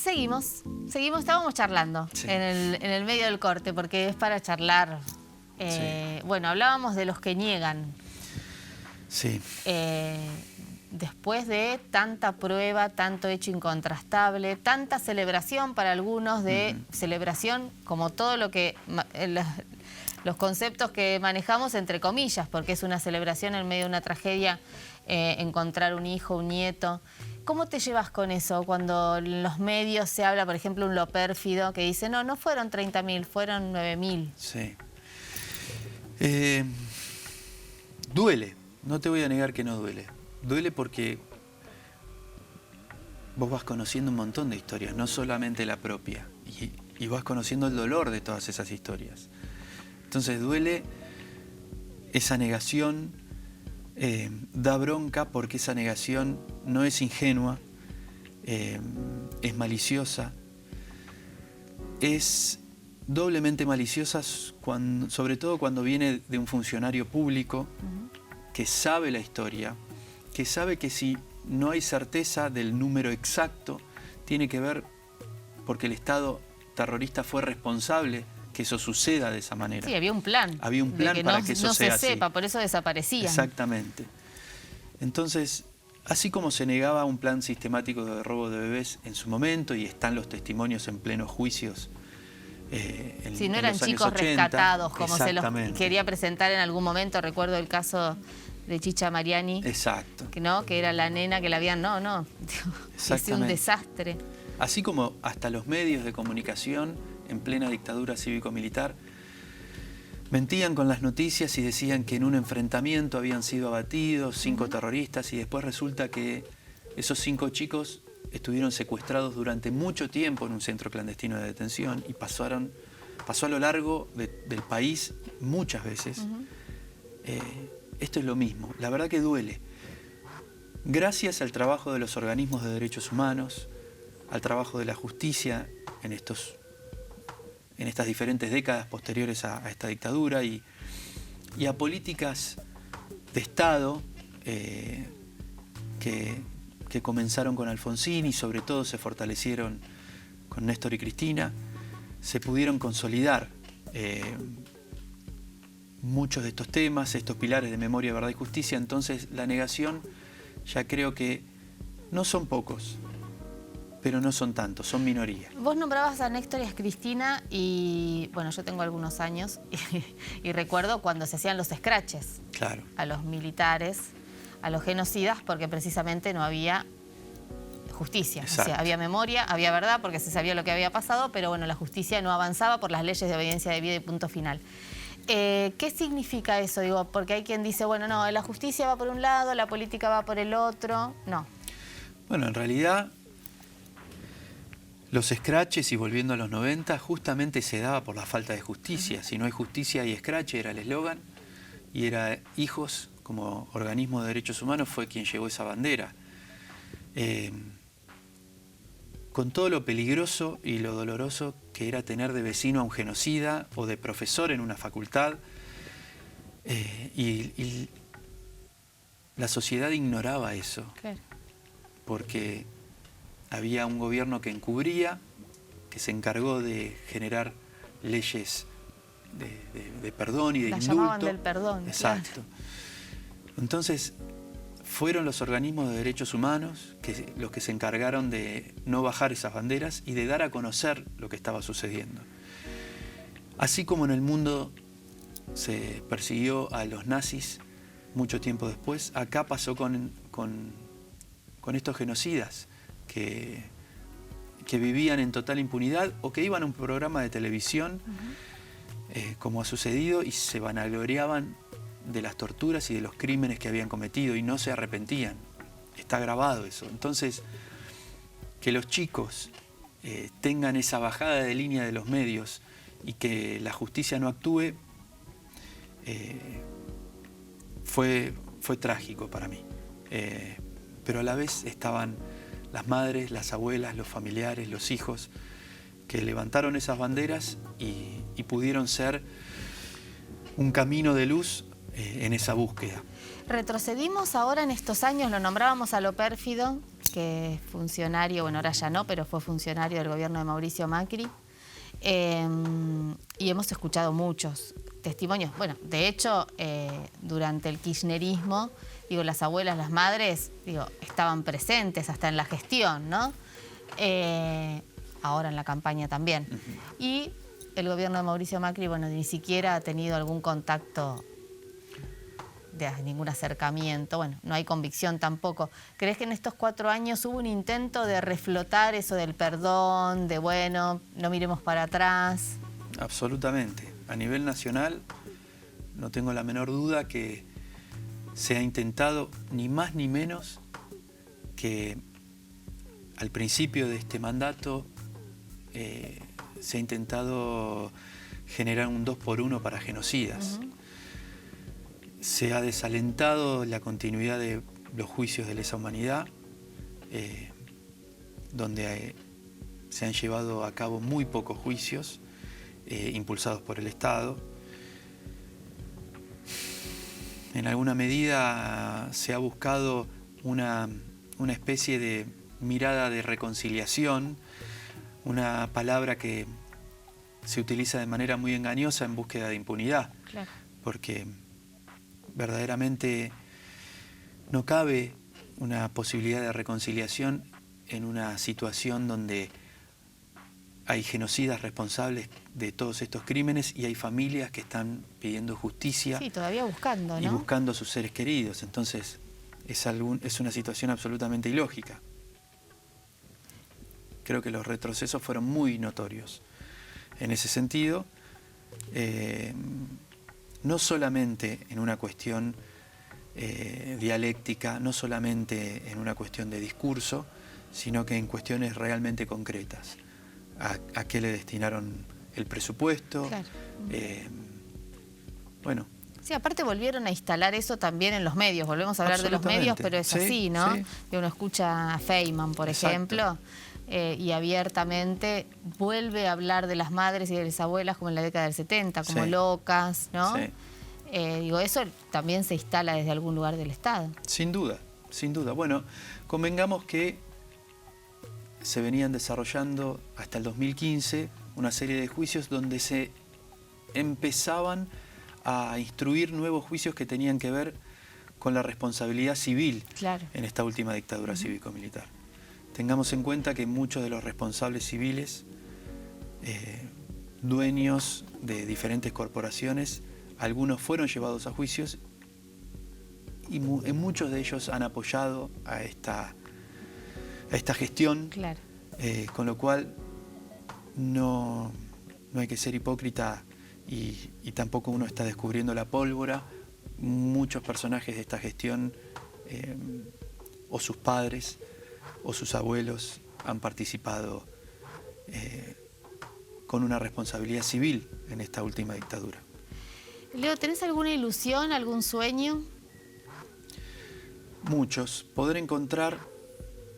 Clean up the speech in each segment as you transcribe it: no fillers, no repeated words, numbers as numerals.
Seguimos, estábamos charlando en el medio del corte, porque es para charlar. Bueno, hablábamos de los que niegan. Sí. Después de tanta prueba, tanto hecho incontrastable, tanta celebración para algunos de celebración, como todo lo que... los conceptos que manejamos entre comillas, porque es una celebración en medio de una tragedia, encontrar un hijo, un nieto. ¿Cómo te llevas con eso cuando en los medios se habla, por ejemplo, un Lo Pérfido, que dice, no, no fueron 30.000, fueron 9.000? Sí. Duele, no te voy a negar que no duele. Duele porque vos vas conociendo un montón de historias, no solamente la propia, y vas conociendo el dolor de todas esas historias. Entonces duele esa negación, da bronca porque esa negación no es ingenua, es maliciosa, es doblemente maliciosa, sobre todo cuando viene de un funcionario público que sabe la historia, que sabe que si no hay certeza del número exacto, tiene que ver porque el Estado terrorista fue responsable que eso suceda de esa manera. Sí, había un plan. Había un plan para que eso sea así. No se sepa, por eso desaparecían. Exactamente. Entonces, así como se negaba un plan sistemático de robo de bebés en su momento, y están los testimonios en plenos juicios si no eran chicos 80, rescatados, como se los quería presentar en algún momento. Recuerdo el caso de Chicha Mariani. Exacto. Que era la nena que la habían... No, es un desastre. Así como hasta los medios de comunicación en plena dictadura cívico-militar mentían con las noticias y decían que en un enfrentamiento habían sido abatidos 5 terroristas, y después resulta que esos 5 chicos estuvieron secuestrados durante mucho tiempo en un centro clandestino de detención y pasó a lo largo del país muchas veces. Esto es lo mismo, la verdad que duele. Gracias al trabajo de los organismos de derechos humanos, al trabajo de la justicia en estas diferentes décadas posteriores a esta dictadura y a políticas de Estado que comenzaron con Alfonsín y sobre todo se fortalecieron con Néstor y Cristina, se pudieron consolidar muchos de estos temas, estos pilares de memoria, verdad y justicia. Entonces la negación ya creo que no son pocos, pero no son tantos, son minoría. Vos nombrabas a Néstor y a Cristina y, bueno, yo tengo algunos años y recuerdo cuando se hacían los scratches. Claro. A los militares, a los genocidas, porque precisamente no había justicia. Exacto. O sea, había memoria, había verdad, porque se sabía lo que había pasado, pero bueno, la justicia no avanzaba por las leyes de obediencia debida y punto final. ¿Qué significa eso? Digo, porque hay quien dice, bueno, no, la justicia va por un lado, la política va por el otro. No. Bueno, en realidad los scratches, y volviendo a los 90, justamente se daba por la falta de justicia. Si no hay justicia hay scratch, era el eslogan, y era Hijos, como organismo de derechos humanos, fue quien llevó esa bandera. Con todo lo peligroso y lo doloroso que era tener de vecino a un genocida o de profesor en una facultad, y la sociedad ignoraba eso. Claro. Porque había un gobierno que encubría, que se encargó de generar leyes de perdón y de indulto. Las llamaban del perdón. Exacto. Claro. Entonces, fueron los organismos de derechos humanos los que se encargaron de no bajar esas banderas y de dar a conocer lo que estaba sucediendo. Así como en el mundo se persiguió a los nazis mucho tiempo después, acá pasó con estos genocidas que vivían en total impunidad o que iban a un programa de televisión, como ha sucedido, y se vanagloriaban de las torturas y de los crímenes que habían cometido y no se arrepentían. Está grabado eso. Entonces, que los chicos tengan esa bajada de línea de los medios y que la justicia no actúe, fue trágico para mí. Pero a la vez estaban las madres, las abuelas, los familiares, los hijos, que levantaron esas banderas y pudieron ser un camino de luz en esa búsqueda. Retrocedimos ahora en estos años, lo nombrábamos a Lo Pérfido, que es funcionario, bueno, ahora ya no, pero fue funcionario del gobierno de Mauricio Macri. Y hemos escuchado muchos testimonios. Bueno, de hecho, durante el kirchnerismo, digo, las abuelas, las madres, digo, estaban presentes hasta en la gestión, ¿no? Ahora en la campaña también. Y el gobierno de Mauricio Macri, bueno, ni siquiera ha tenido algún contacto, de ningún acercamiento, bueno, no hay convicción tampoco. ¿Crees que en estos 4 años hubo un intento de reflotar eso del perdón, de bueno, no miremos para atrás? Absolutamente. A nivel nacional, no tengo la menor duda que se ha intentado, ni más ni menos, que al principio de este mandato se ha intentado generar un 2x1 para genocidas. Se ha desalentado la continuidad de los juicios de lesa humanidad, donde se han llevado a cabo muy pocos juicios impulsados por el Estado. En alguna medida se ha buscado una especie de mirada de reconciliación, una palabra que se utiliza de manera muy engañosa en búsqueda de impunidad, Claro. porque verdaderamente no cabe una posibilidad de reconciliación en una situación donde hay genocidas responsables de todos estos crímenes y hay familias que están pidiendo justicia. Sí, todavía buscando, ¿no? Y buscando a sus seres queridos. Entonces es una situación absolutamente ilógica. Creo que los retrocesos fueron muy notorios en ese sentido. No solamente en una cuestión dialéctica, no solamente en una cuestión de discurso, sino que en cuestiones realmente concretas. ¿A qué le destinaron el presupuesto? Claro. Bueno. Sí, aparte volvieron a instalar eso también en los medios. Volvemos a hablar de los medios, pero es así, ¿no? Sí. Uno escucha a Feynman, por ejemplo, y abiertamente vuelve a hablar de las madres y de las abuelas como en la década del 70, como locas, ¿no? Sí. Digo, eso también se instala desde algún lugar del Estado. Sin duda, sin duda. Bueno, convengamos que se venían desarrollando hasta el 2015 una serie de juicios donde se empezaban a instruir nuevos juicios que tenían que ver con la responsabilidad civil en esta última dictadura cívico-militar. Tengamos en cuenta que muchos de los responsables civiles, dueños de diferentes corporaciones, algunos fueron llevados a juicios y muchos de ellos han apoyado a esta gestión, con lo cual no hay que ser hipócrita y tampoco uno está descubriendo la pólvora. Muchos personajes de esta gestión, o sus padres o sus abuelos, han participado con una responsabilidad civil en esta última dictadura. Leo, ¿tenés alguna ilusión, algún sueño? Muchos. Poder encontrar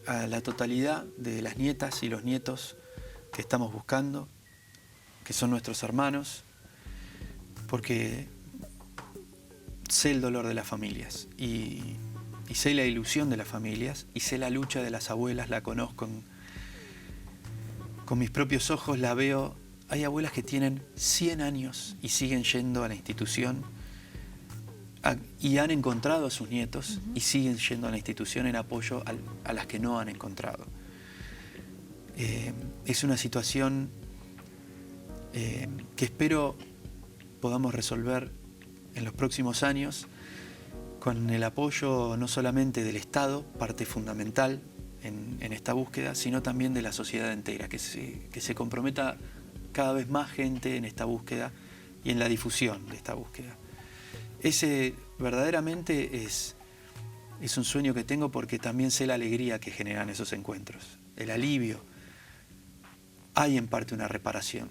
a la totalidad de las nietas y los nietos que estamos buscando, que son nuestros hermanos, porque sé el dolor de las familias y sé la ilusión de las familias y sé la lucha de las abuelas, la conozco con mis propios ojos, la veo. Hay abuelas que tienen 100 años y siguen yendo a la institución y han encontrado a sus nietos y siguen yendo a la institución en apoyo a las que no han encontrado. Es una situación que espero podamos resolver en los próximos años con el apoyo no solamente del Estado, parte fundamental en esta búsqueda, sino también de la sociedad entera, que se comprometa cada vez más gente en esta búsqueda y en la difusión de esta búsqueda. Ese verdaderamente es un sueño que tengo, porque también sé la alegría que generan esos encuentros, el alivio. Hay en parte una reparación.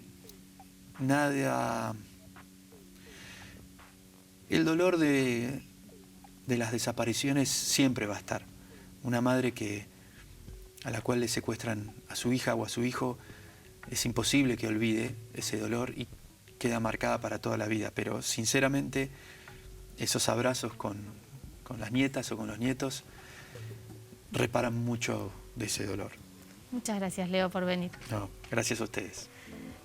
El dolor de las desapariciones siempre va a estar. Una madre a la cual le secuestran a su hija o a su hijo, es imposible que olvide ese dolor y queda marcada para toda la vida. Pero sinceramente, esos abrazos con las nietas o con los nietos reparan mucho de ese dolor. Muchas gracias, Leo, por venir. No, gracias a ustedes.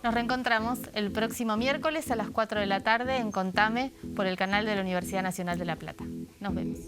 Nos reencontramos el próximo miércoles a las 4 de la tarde en Contame por el canal de la Universidad Nacional de La Plata. Nos vemos.